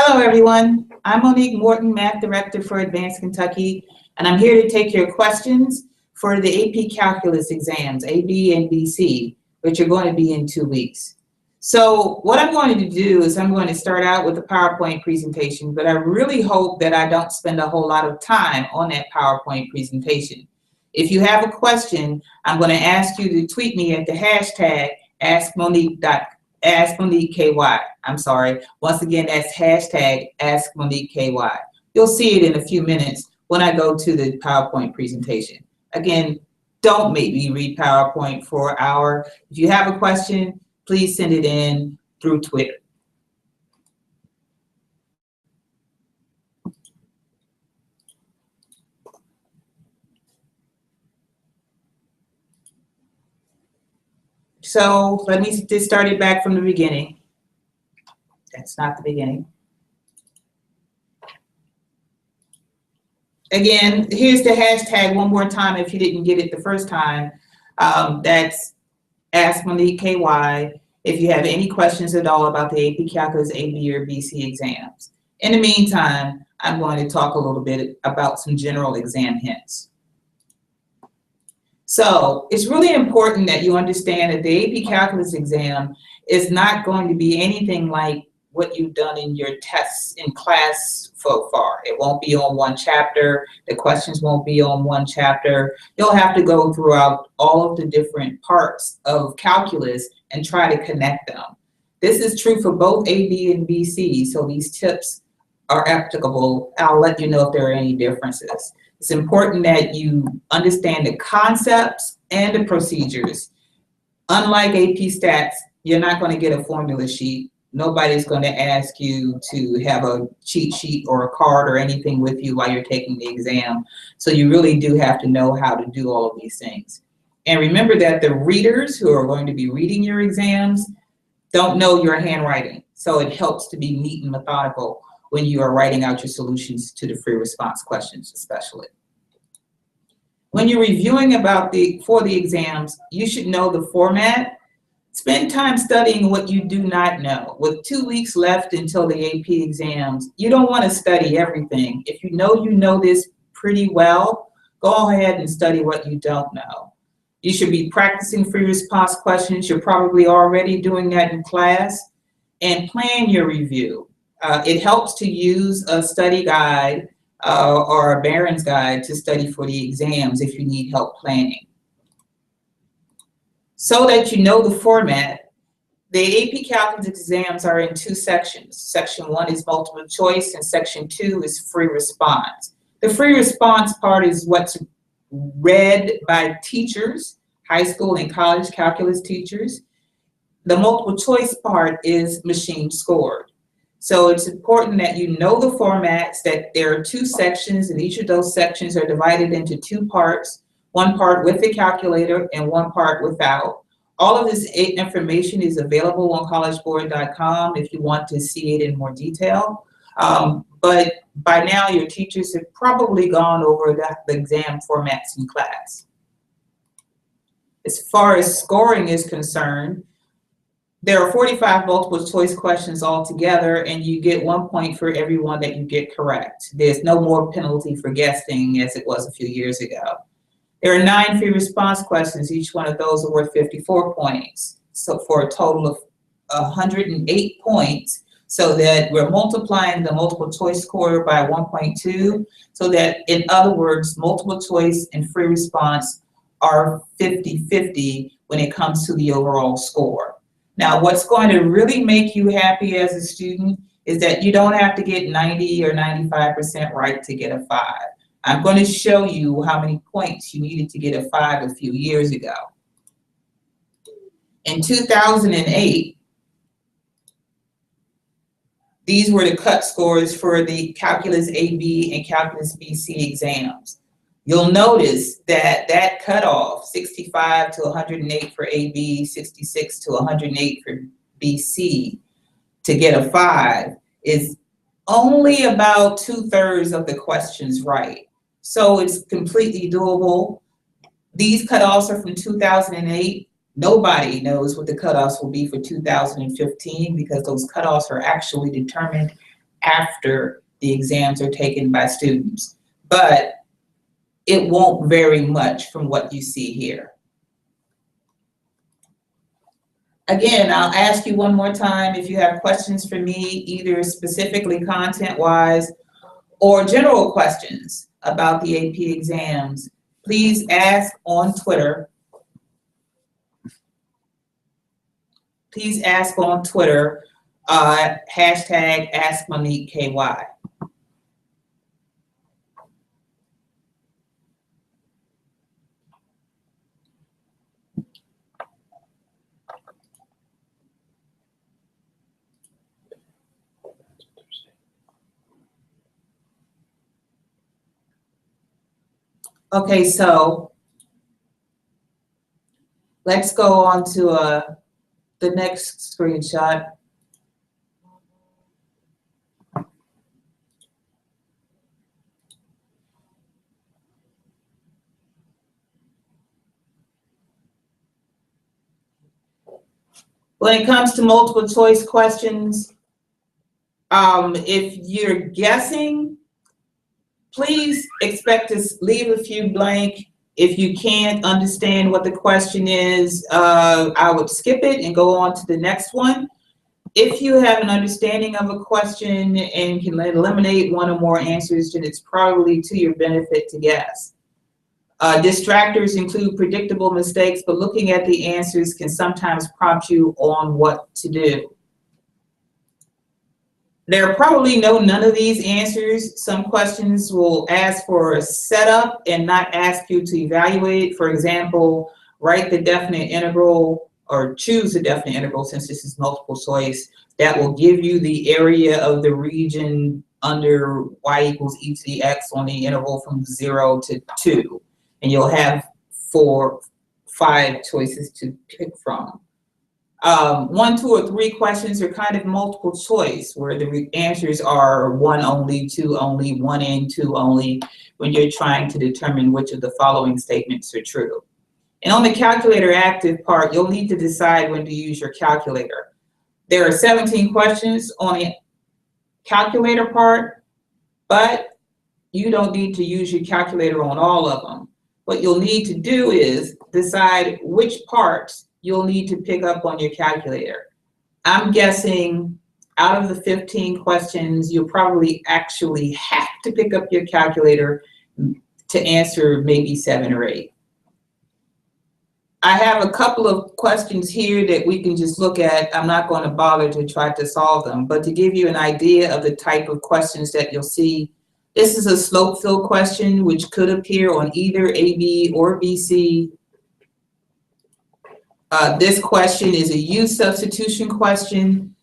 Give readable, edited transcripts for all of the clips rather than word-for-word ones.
Hello, everyone. I'm Monique Morton, Math Director for AdvanceKentucky, and I'm here to take your questions for the AP Calculus exams, AB and BC, which are going to be in 2 weeks. So what I'm going to do is I'm going to start out with a PowerPoint presentation, but I really hope that I don't spend a whole lot of time on that PowerPoint presentation. If you have a question, I'm going to ask you to tweet me at the hashtag AskMoniqueKY. I'm sorry. Once again, that's hashtag AskMoniqueKY. You'll see it in a few minutes when I go to the PowerPoint presentation. Again, don't make me read PowerPoint for an hour. If you have a question, please send it in through Twitter. So let me just start it back from the beginning. That's not the beginning. Again, here's the hashtag one more time if you didn't get it the first time. That's AskMoniqueKY if you have any questions at all about the AP Calculus, AB, or BC exams. In the meantime, I'm going to talk a little bit about some general exam hints. So it's really important that you understand that the AP Calculus exam is not going to be anything like what you've done in your tests in class so far. It won't be on one chapter. The questions won't be on one chapter. You'll have to go throughout all of the different parts of calculus and try to connect them. This is true for both AB and BC, so these tips are applicable. I'll let you know if there are any differences. It's important that you understand the concepts and the procedures. Unlike AP Stats, you're not going to get a formula sheet. Nobody's going to ask you to have a cheat sheet or a card or anything with you while you're taking the exam. So you really do have to know how to do all of these things. And remember that the readers who are going to be reading your exams don't know your handwriting. So it helps to be neat and methodical when you are writing out your solutions to the free response questions, especially. When you're reviewing for the exams, you should know the format. Spend time studying what you do not know. With 2 weeks left until the AP exams, you don't want to study everything. If you know this pretty well, go ahead and study what you don't know. You should be practicing free response questions. You're probably already doing that in class. And plan your review. It helps to use a study guide or a Barron's guide to study for the exams if you need help planning. So that you know the format, the AP Calculus exams are in 2 sections. Section 1 is multiple choice and section 2 is free response. The free response part is what's read by teachers, high school and college calculus teachers. The multiple choice part is machine scored. So it's important that you know the formats, that there are 2 sections, and each of those sections are divided into 2 parts, one part with the calculator and one part without. All of this information is available on collegeboard.com if you want to see it in more detail. But by now, your teachers have probably gone over the exam formats in class. As far as scoring is concerned, there are 45 multiple choice questions altogether, and you get 1 point for every one that you get correct. There's no more penalty for guessing as it was a few years ago. There are 9 free response questions. Each one of those are worth 54 points. So for a total of 108 points, so that we're multiplying the multiple choice score by 1.2, so that, in other words, multiple choice and free response are 50-50 when it comes to the overall score. Now, what's going to really make you happy as a student is that you don't have to get 90 or 95% right to get a 5. I'm going to show you how many points you needed to get a 5 a few years ago. In 2008, these were the cut scores for the Calculus AB and Calculus BC exams. You'll notice that that cutoff, 65 to 108 for AB, 66 to 108 for BC, to get a 5 is only about 2/3 of the questions right. So it's completely doable. These cutoffs are from 2008. Nobody knows what the cutoffs will be for 2015 because those cutoffs are actually determined after the exams are taken by students, but it won't vary much from what you see here. Again, I'll ask you one more time if you have questions for me, either specifically content-wise or general questions about the AP exams. Please ask on Twitter. Please ask on Twitter, hashtag AskMoniqueKY. Okay, so let's go on to the next screenshot. When it comes to multiple choice questions, if you're guessing, please expect to leave a few blank. If you can't understand what the question is, I would skip it and go on to the next one. If you have an understanding of a question and can eliminate one or more answers, then it's probably to your benefit to guess. Distractors include predictable mistakes, but looking at the answers can sometimes prompt you on what to do. There are probably none of these answers. Some questions will ask for a setup and not ask you to evaluate. For example, write the definite integral or choose a definite integral, since this is multiple choice, that will give you the area of the region under y equals e to the x on the interval from 0 to 2. And you'll have 5 choices to pick from. 1, 2, or 3 questions are kind of multiple choice, where the answers are 1 only, 2 only, 1 and 2 only, when you're trying to determine which of the following statements are true. And on the calculator active part, you'll need to decide when to use your calculator. There are 17 questions on the calculator part, but you don't need to use your calculator on all of them. What you'll need to do is decide which parts you'll need to pick up on your calculator. I'm guessing out of the 15 questions, you'll probably actually have to pick up your calculator to answer maybe 7 or 8. I have a couple of questions here that we can just look at. I'm not going to bother to try to solve them, but to give you an idea of the type of questions that you'll see, this is a slope fill question, which could appear on either AB or BC. This question is a use substitution question.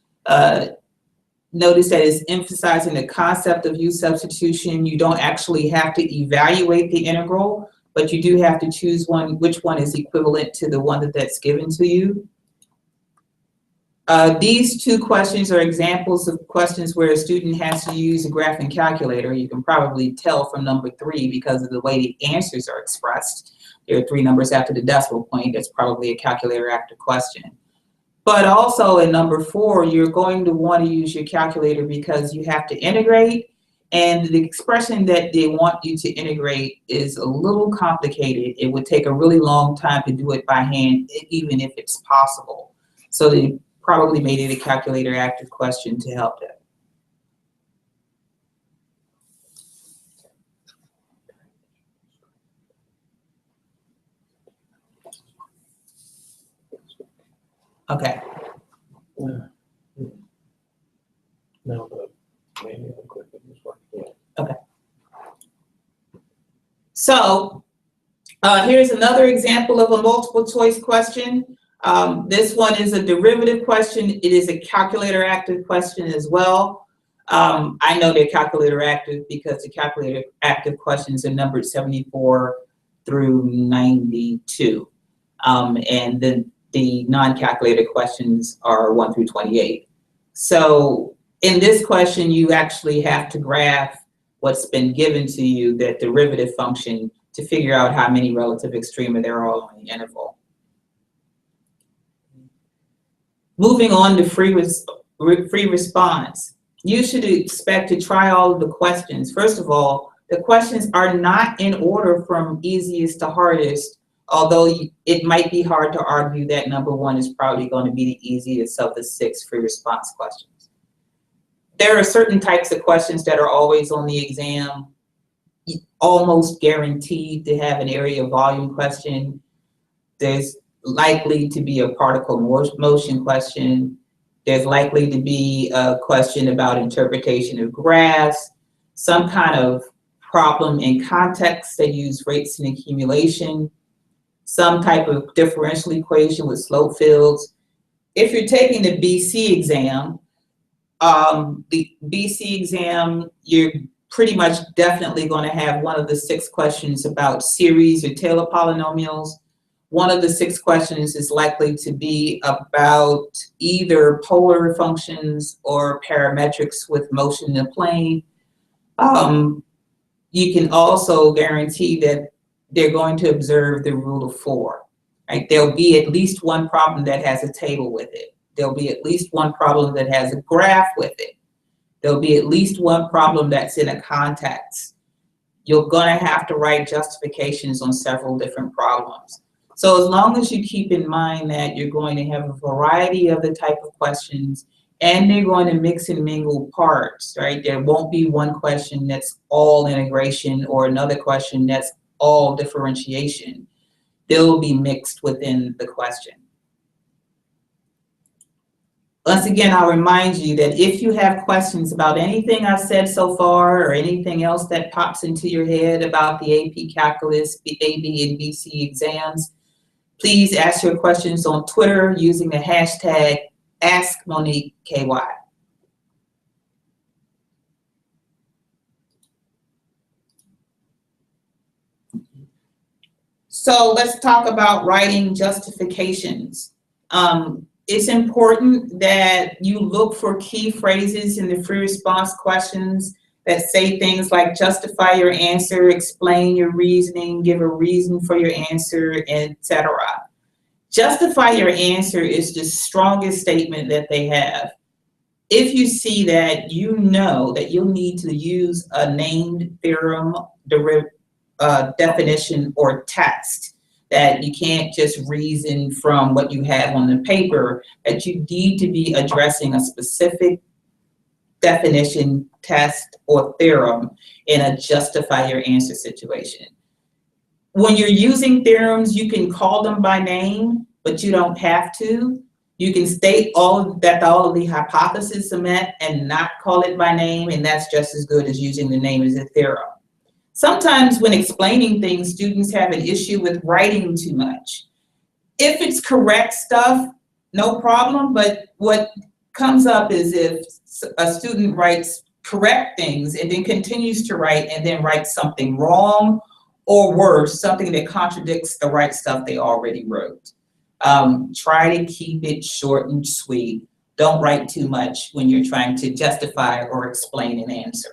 Notice that it's emphasizing the concept of use substitution. You don't actually have to evaluate the integral, but you do have to choose which one is equivalent to the one that's given to you. These 2 questions are examples of questions where a student has to use a graphing calculator. You can probably tell from number 3 because of the way the answers are expressed. There are 3 numbers after the decimal point. That's probably a calculator active question. But also in number 4, you're going to want to use your calculator because you have to integrate, and the expression that they want you to integrate is a little complicated. It would take a really long time to do it by hand, even if it's possible. So they probably made it a calculator active question to help that. Okay. No, but maybe I'll click it this one. Yeah. Okay. So here's another example of a multiple choice question. This one is a derivative question. It is a calculator active question as well. I know they're calculator active because the calculator active questions are numbered 74 through 92. And then the non-calculated questions are 1 through 28. So in this question, you actually have to graph what's been given to you, that derivative function, to figure out how many relative extrema there are on the interval. Moving on to free response. you should expect to try all of the questions. First of all, the questions are not in order from easiest to hardest, although it might be hard to argue that number one is probably going to be the easiest of the 6 free response questions. There are certain types of questions that are always on the exam, almost guaranteed to have an area volume question. There's likely to be a particle motion question. There's likely to be a question about interpretation of graphs, some kind of problem in context that use rates and accumulation, some type of differential equation with slope fields. If you're taking the BC exam, you're pretty much definitely going to have one of the 6 questions about series or Taylor polynomials. One of the 6 questions is likely to be about either polar functions or parametrics with motion in a plane. You can also guarantee that they're going to observe the rule of 4. Right? There'll be at least one problem that has a table with it. There'll be at least one problem that has a graph with it. There'll be at least one problem that's in a context. You're going to have to write justifications on several different problems. So as long as you keep in mind that you're going to have a variety of the type of questions and they're going to mix and mingle parts, right? There won't be one question that's all integration or another question that's all differentiation. They'll be mixed within the question. Once again, I'll remind you that if you have questions about anything I've said so far or anything else that pops into your head about the AP Calculus, the AB and BC exams, please ask your questions on Twitter using the hashtag AskMoniqueKY. So let's talk about writing justifications. It's important that you look for key phrases in the free response questions that say things like justify your answer, explain your reasoning, give a reason for your answer, etc. Justify your answer is the strongest statement that they have. If you see that, you know that you'll need to use a named theorem, definition, or text, that you can't just reason from what you have on the paper, that you need to be addressing a specific definition, test, or theorem in a justify your answer situation. When you're using theorems, you can call them by name, but you don't have to. You can state that all of the hypotheses are met and not call it by name, and that's just as good as using the name as a theorem. Sometimes when explaining things, students have an issue with writing too much. If it's correct stuff, no problem, but what comes up is if a student writes correct things and then continues to write and then writes something wrong, or worse, something that contradicts the right stuff they already wrote. Try to keep it short and sweet. Don't write too much when you're trying to justify or explain an answer.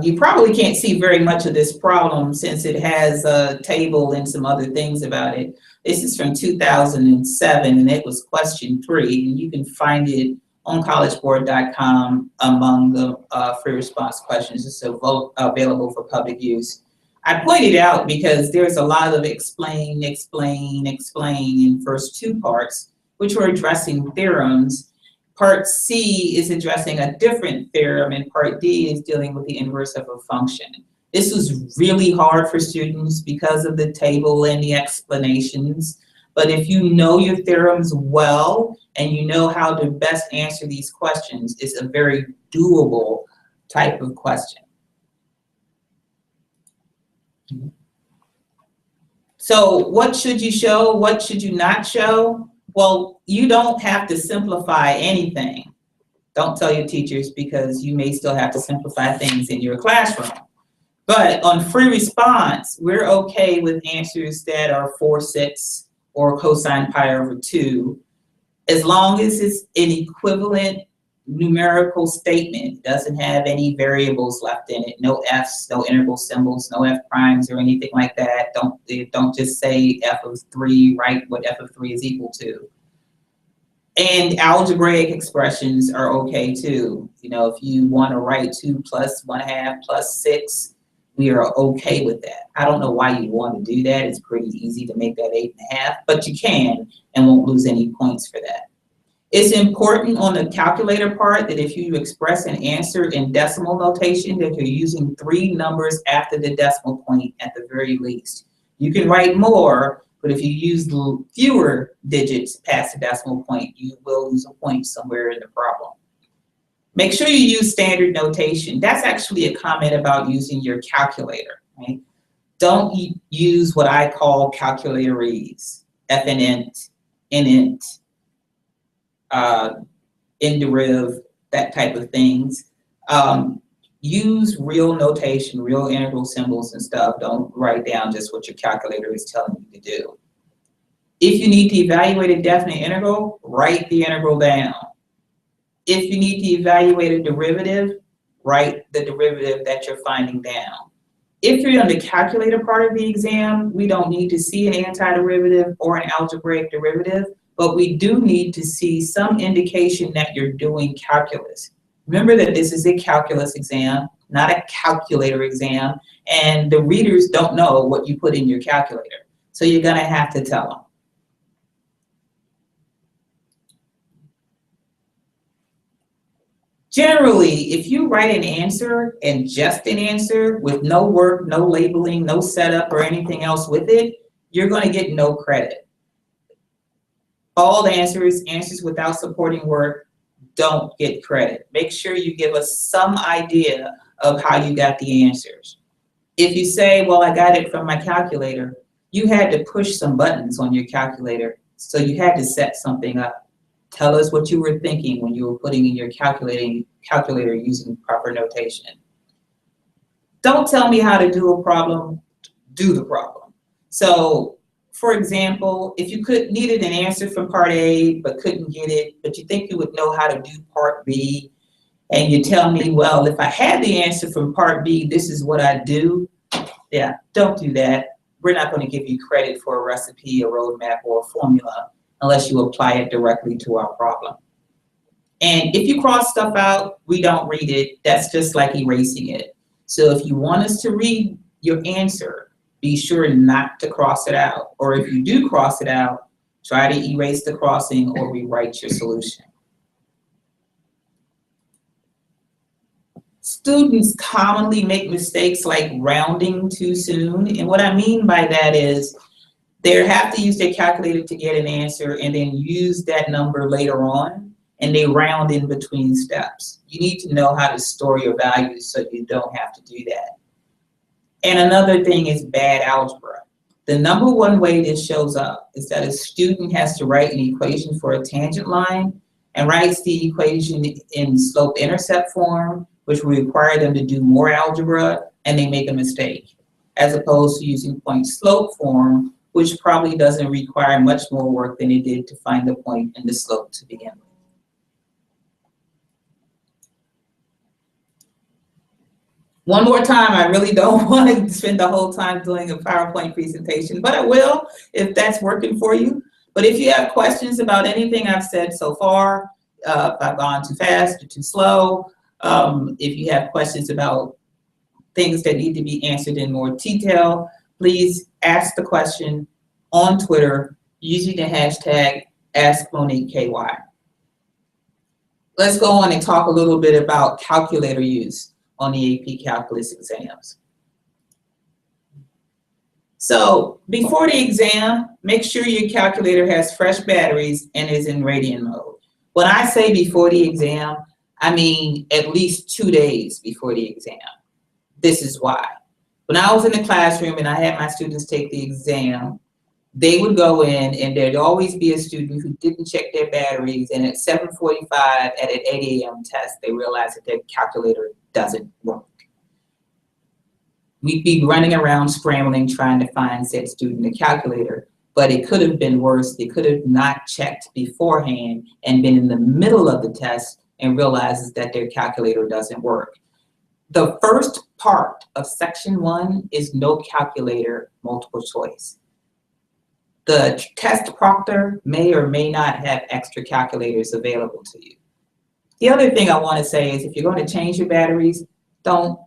You probably can't see very much of this problem since it has a table and some other things about it. This is from 2007, and it was question 3, and you can find it on collegeboard.com among the free response questions. It's available for public use. I pointed out because there's a lot of explain in first 2 parts, which were addressing theorems. Part C is addressing a different theorem, and Part D is dealing with the inverse of a function. This was really hard for students because of the table and the explanations. But if you know your theorems well and you know how to best answer these questions, it's a very doable type of question. So what should you show? What should you not show? Well, you don't have to simplify anything. Don't tell your teachers, because you may still have to simplify things in your classroom. But on free response, we're okay with answers that are 4/6 or cosine pi over 2, as long as it's an equivalent numerical statement, doesn't have any variables left in it, no f's, no integral symbols, no f primes or anything like that. Don't just say f of 3, write what f of 3 is equal to. And algebraic expressions are okay too. You know, if you want to write 2 plus 1/2 plus 6, we are okay with that. I don't know why you want to do that. It's pretty easy to make that 8.5, but you can and won't lose any points for that. It's important on the calculator part that if you express an answer in decimal notation, that you're using 3 numbers after the decimal point at the very least. You can write more, but if you use fewer digits past the decimal point, you will lose a point somewhere in the problem. Make sure you use standard notation. That's actually a comment about using your calculator, right? Don't use what I call calculatorese, FNint, inint, inderiv, that type of things. Use real notation, real integral symbols and stuff. Don't write down just what your calculator is telling you to do. If you need to evaluate a definite integral, write the integral down. If you need to evaluate a derivative, write the derivative that you're finding down. If you're on the calculator part of the exam, we don't need to see an antiderivative or an algebraic derivative, but we do need to see some indication that you're doing calculus. Remember that this is a calculus exam, not a calculator exam, and the readers don't know what you put in your calculator. So you're gonna have to tell them. Generally, if you write an answer and just an answer with no work, no labeling, no setup or anything else with it, you're gonna get no credit. Bald answers, answers without supporting work, don't get credit. Make sure you give us some idea of how you got the answers. If you say, well, I got it from my calculator, you had to push some buttons on your calculator, so you had to set something up. Tell us what you were thinking when you were putting in your calculator using proper notation. Don't tell me how to do a problem, do the problem. So, for example, if you needed an answer from part A but couldn't get it, but you think you would know how to do part B, and you tell me, well, if I had the answer from part B, this is what I'd do. Yeah, don't do that. We're not going to give you credit for a recipe, a roadmap, or a formula unless you apply it directly to our problem. And if you cross stuff out, we don't read it. That's just like erasing it. So if you want us to read your answer, be sure not to cross it out. Or if you do cross it out, try to erase the crossing or rewrite your solution. Students commonly make mistakes like rounding too soon. And what I mean by that is they have to use their calculator to get an answer and then use that number later on, and they round in between steps. You need to know how to store your values so you don't have to do that. And another thing is bad algebra. The #1 way this shows up is that a student has to write an equation for a tangent line and writes the equation in slope-intercept form, which will require them to do more algebra, and they make a mistake, as opposed to using point-slope form, which probably doesn't require much more work than it did to find the point and the slope to begin with. One more time, I really don't want to spend the whole time doing a PowerPoint presentation, but I will if that's working for you. But if you have questions about anything I've said so far, if I've gone too fast or too slow, if you have questions about things that need to be answered in more detail, please ask the question on Twitter using the hashtag AskMoniqueKY. Let's go on and talk a little bit about calculator use on the AP Calculus exams. So before the exam, make sure your calculator has fresh batteries and is in radian mode. When I say before the exam, I mean at least 2 days before the exam. This is why. When I was in the classroom and I had my students take the exam, they would go in and there'd always be a student who didn't check their batteries, and at 7:45 at an 8 a.m. test, they realized that their calculator doesn't work. We'd be running around scrambling trying to find said student a calculator, but it could have been worse. They could have not checked beforehand and been in the middle of the test and realizes that their calculator doesn't work. The first part of section 1 is no calculator multiple choice. The test proctor may or may not have extra calculators available to you. The other thing I want to say is if you're going to change your batteries, don't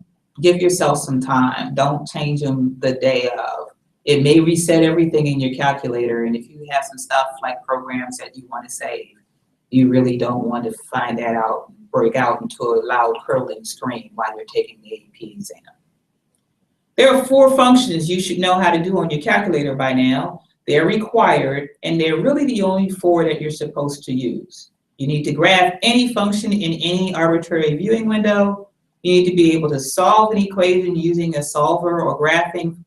give yourself some time. Don't change them the day of. It may reset everything in your calculator, and if you have some stuff like programs that you want to save, you really don't want to find that out, break out into a loud curling screen while you're taking the AP exam. There are 4 functions you should know how to do on your calculator by now. They're required, and they're really the only 4 that you're supposed to use. You need to graph any function in any arbitrary viewing window. You need to be able to solve an equation using a solver or graphing.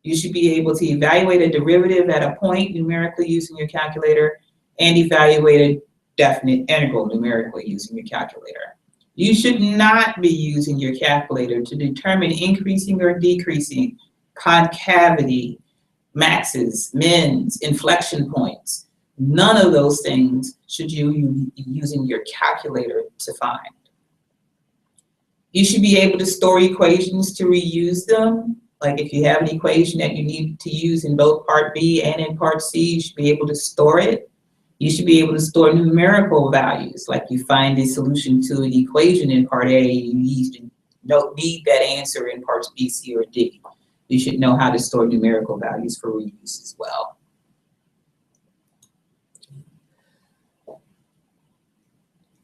You should be able to evaluate a derivative at a point numerically using your calculator, and evaluate a definite integral numerically using your calculator. You should not be using your calculator to determine increasing or decreasing concavity, maxes, mins, inflection points. None of those things should you be using your calculator to find. You should be able to store equations to reuse them. Like if you have an equation that you need to use in both part B and in part C, you should be able to store it. You should be able to store numerical values, like you find the solution to an equation in part A, you need that answer in parts B, C, or D. You should know how to store numerical values for reuse as well.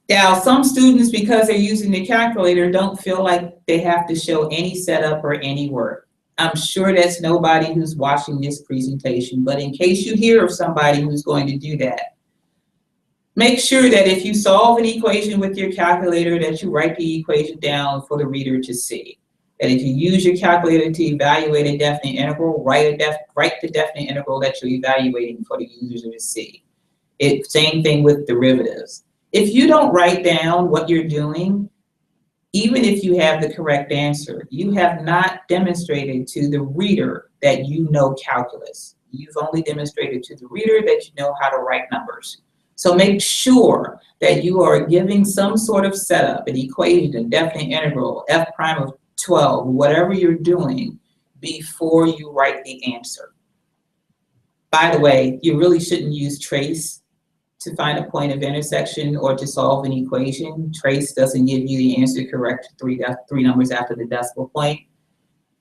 Now, some students, because they're using the calculator, don't feel like they have to show any setup or any work. I'm sure that's nobody who's watching this presentation, but in case you hear of somebody who's going to do that, make sure that if you solve an equation with your calculator, that you write the equation down for the reader to see. That if you use your calculator to evaluate a definite integral, write the definite integral that you're evaluating for the user to see. Same thing with derivatives. If you don't write down what you're doing, even if you have the correct answer, you have not demonstrated to the reader that you know calculus. You've only demonstrated to the reader that you know how to write numbers. So make sure that you are giving some sort of setup, an equation, a definite integral, f prime of 12, whatever you're doing, before you write the answer. By the way, you really shouldn't use trace to find a point of intersection or to solve an equation. Trace doesn't give you the answer correct three numbers after the decimal point.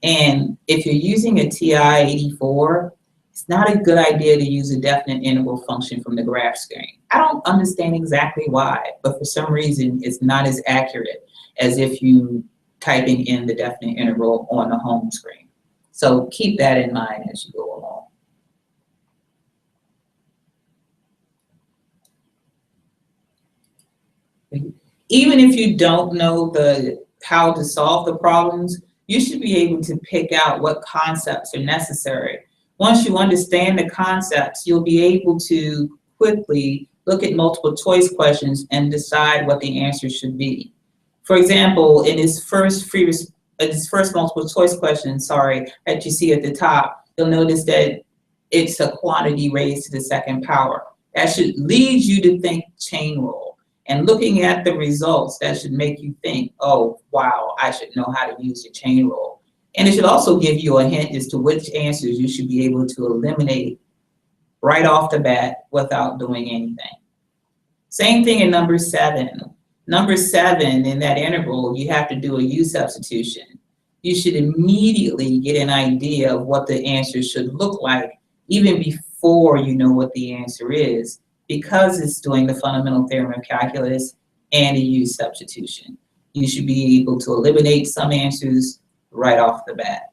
And if you're using a TI-84, it's not a good idea to use a definite integral function from the graph screen. I don't understand exactly why, but for some reason, it's not as accurate as if you typing in the definite integral on the home screen. So keep that in mind as you go along. Even if you don't know how to solve the problems, you should be able to pick out what concepts are necessary. Once you understand the concepts, you'll be able to quickly look at multiple choice questions and decide what the answer should be. For example, in this first multiple choice question, that you see at the top, you'll notice that it's a quantity raised to the second power. That should lead you to think chain rule. And looking at the results, that should make you think, oh, wow, I should know how to use the chain rule. And it should also give you a hint as to which answers you should be able to eliminate right off the bat without doing anything. Same thing in number 7. Number 7, in that integral, you have to do a U substitution. You should immediately get an idea of what the answer should look like, even before you know what the answer is, because it's doing the fundamental theorem of calculus and a U substitution. You should be able to eliminate some answers right off the bat.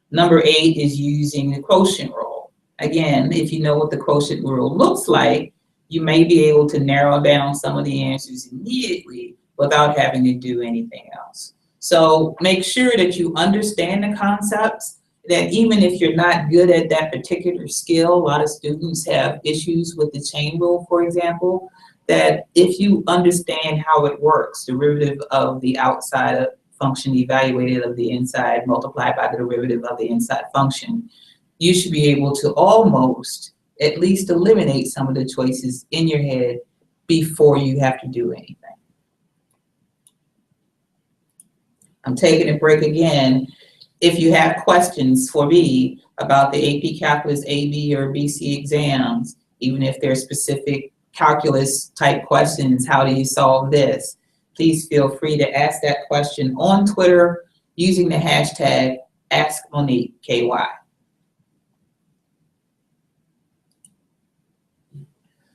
Number 8 is using the quotient rule. Again, if you know what the quotient rule looks like, you may be able to narrow down some of the answers immediately without having to do anything else. So make sure that you understand the concepts, that even if you're not good at that particular skill, a lot of students have issues with the chain rule, for example, that if you understand how it works, derivative of the outside function evaluated of the inside multiplied by the derivative of the inside function, you should be able to almost at least eliminate some of the choices in your head before you have to do anything. I'm taking a break again. if you have questions for me about the AP Calculus AB or BC exams, even if they're specific calculus type questions, how do you solve this? Please feel free to ask that question on Twitter using the hashtag AskMoniqueKY.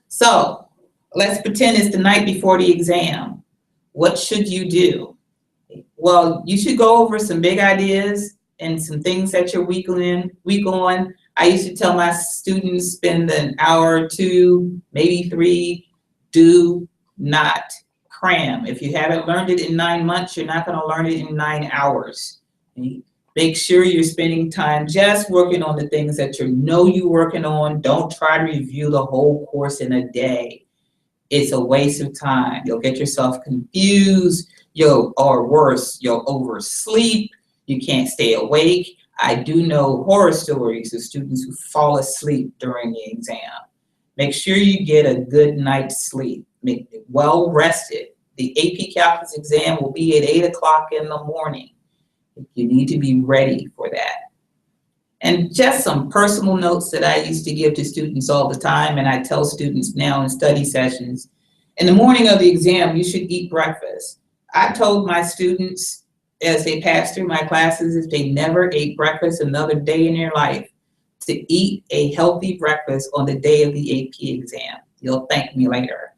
So let's pretend it's the night before the exam. What should you do? Well, you should go over some big ideas and some things that you're weak on. I used to tell my students, spend an hour or two, maybe 3. Do not cram. If you haven't learned it in 9 months, you're not going to learn it in 9 hours. Make sure you're spending time just working on the things that you know you're working on. Don't try to review the whole course in a day. It's a waste of time. You'll get yourself confused. Or worse, you'll oversleep. You can't stay awake. I do know horror stories of students who fall asleep during the exam. Make sure you get a good night's sleep. Make it well rested. The AP Calculus exam will be at 8 o'clock in the morning. You need to be ready for that. And just some personal notes that I used to give to students all the time, and I tell students now in study sessions. In the morning of the exam, you should eat breakfast. I told my students as they passed through my classes, if they never ate breakfast another day in their life, to eat a healthy breakfast on the day of the AP exam. You'll thank me later.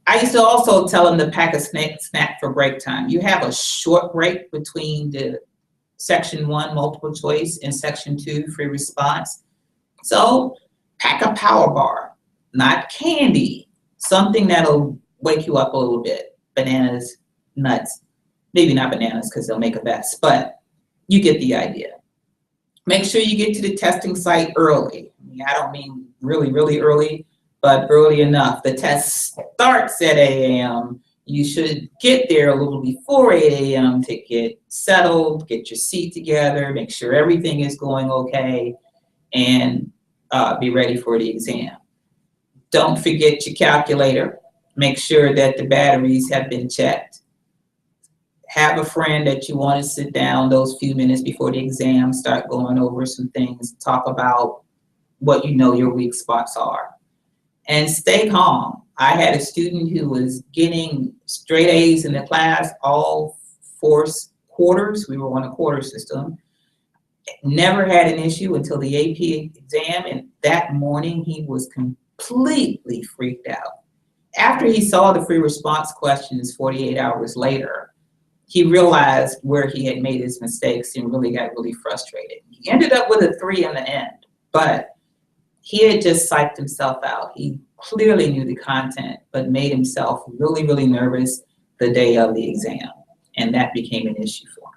I used to also tell them to pack a snack for break time. You have a short break between the section 1 multiple choice and section 2 free response. So pack a power bar, not candy, something that'll wake you up a little bit. Bananas, nuts, maybe not bananas because they'll make a mess, but you get the idea. Make sure you get to the testing site early. I don't mean really, really early, but early enough. The test starts at 8 a.m. You should get there a little before 8 a.m. to get settled, get your seat together, make sure everything is going okay, and be ready for the exam. Don't forget your calculator. Make sure that the batteries have been checked. Have a friend that you want to sit down those few minutes before the exam, start going over some things, talk about what you know your weak spots are. And stay calm. I had a student who was getting straight A's in the class all 4 quarters. We were on a quarter system. Never had an issue until the AP exam, and that morning he was completely freaked out. After he saw the free response questions 48 hours later, he realized where he had made his mistakes and really got really frustrated. He ended up with a 3 in the end, but he had just psyched himself out. He clearly knew the content, but made himself really, really nervous the day of the exam, and that became an issue for him.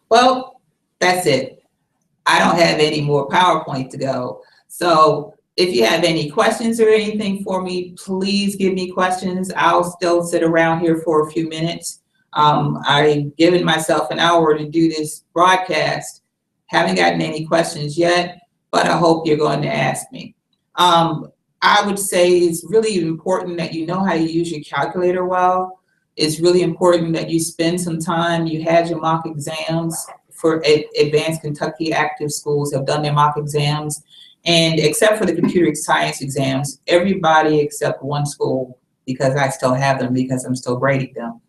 Well, that's it. I don't have any more PowerPoint to go. So if you have any questions or anything for me, please give me questions. I'll still sit around here for a few minutes. I've given myself an hour to do this broadcast. Haven't gotten any questions yet, but I hope you're going to ask me. I would say it's really important that you know how to use your calculator well. It's really important that you spend some time. You had your mock exams for AdvanceKentucky active schools have done their mock exams. And except for the computer science exams, everybody except one school, because I still have them because I'm still grading them,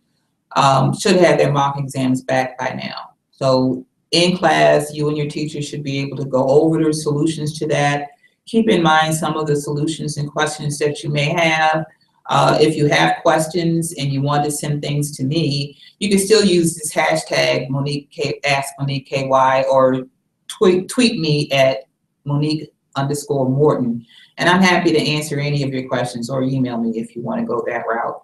should have their mock exams back by now. So in class, you and your teacher should be able to go over the solutions to that. Keep in mind some of the solutions and questions that you may have. If you have questions and you want to send things to me, you can still use this hashtag AskMoniqueKY or tweet me at Monique_Morton. And I'm happy to answer any of your questions, or email me if you want to go that route.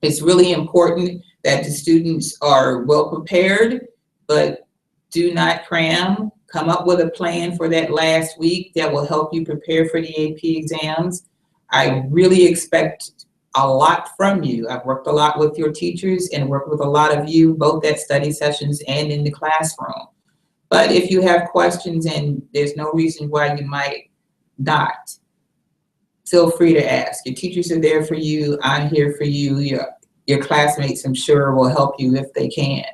It's really important that the students are well prepared, but do not cram. Come up with a plan for that last week that will help you prepare for the AP exams. I really expect a lot from you. I've worked a lot with your teachers and worked with a lot of you, both at study sessions and in the classroom. But if you have questions and there's no reason why you might not, feel free to ask. Your teachers are there for you. I'm here for you. Your classmates, I'm sure, will help you if they can.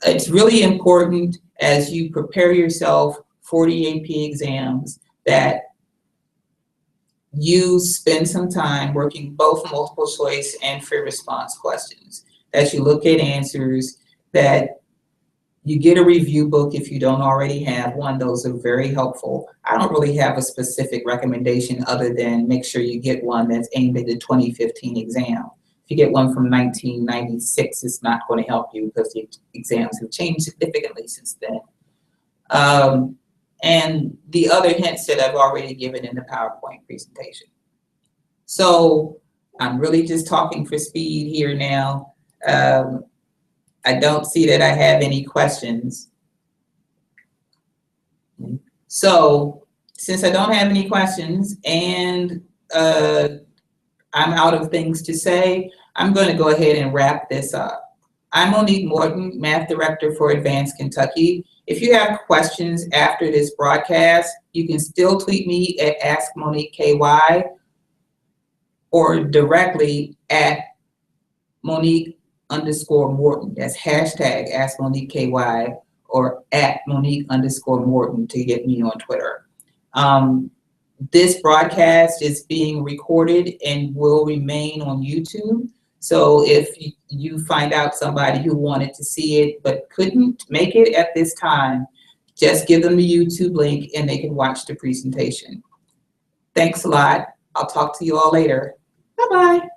It's really important as you prepare yourself for the AP exams that you spend some time working both multiple choice and free response questions, that you look at answers, that you get a review book if you don't already have one. Those are very helpful. I don't really have a specific recommendation other than make sure you get one that's aimed at the 2015 exam. If you get one from 1996, it's not going to help you because the exams have changed significantly since then. And the other hints that I've already given in the PowerPoint presentation. So I'm really just talking for speed here now. I don't see that I have any questions. So since I don't have any questions and I'm out of things to say, I'm going to go ahead and wrap this up. I'm Monique Morton, Math Director for AdvanceKentucky. If you have questions after this broadcast, you can still tweet me at AskMoniqueKY or directly at Monique_Morton. That's hashtag AskMoniqueKY or at Monique_Morton to get me on Twitter. This broadcast is being recorded and will remain on YouTube. So if you find out somebody who wanted to see it but couldn't make it at this time, just give them the YouTube link and they can watch the presentation. Thanks a lot. I'll talk to you all later. Bye-bye.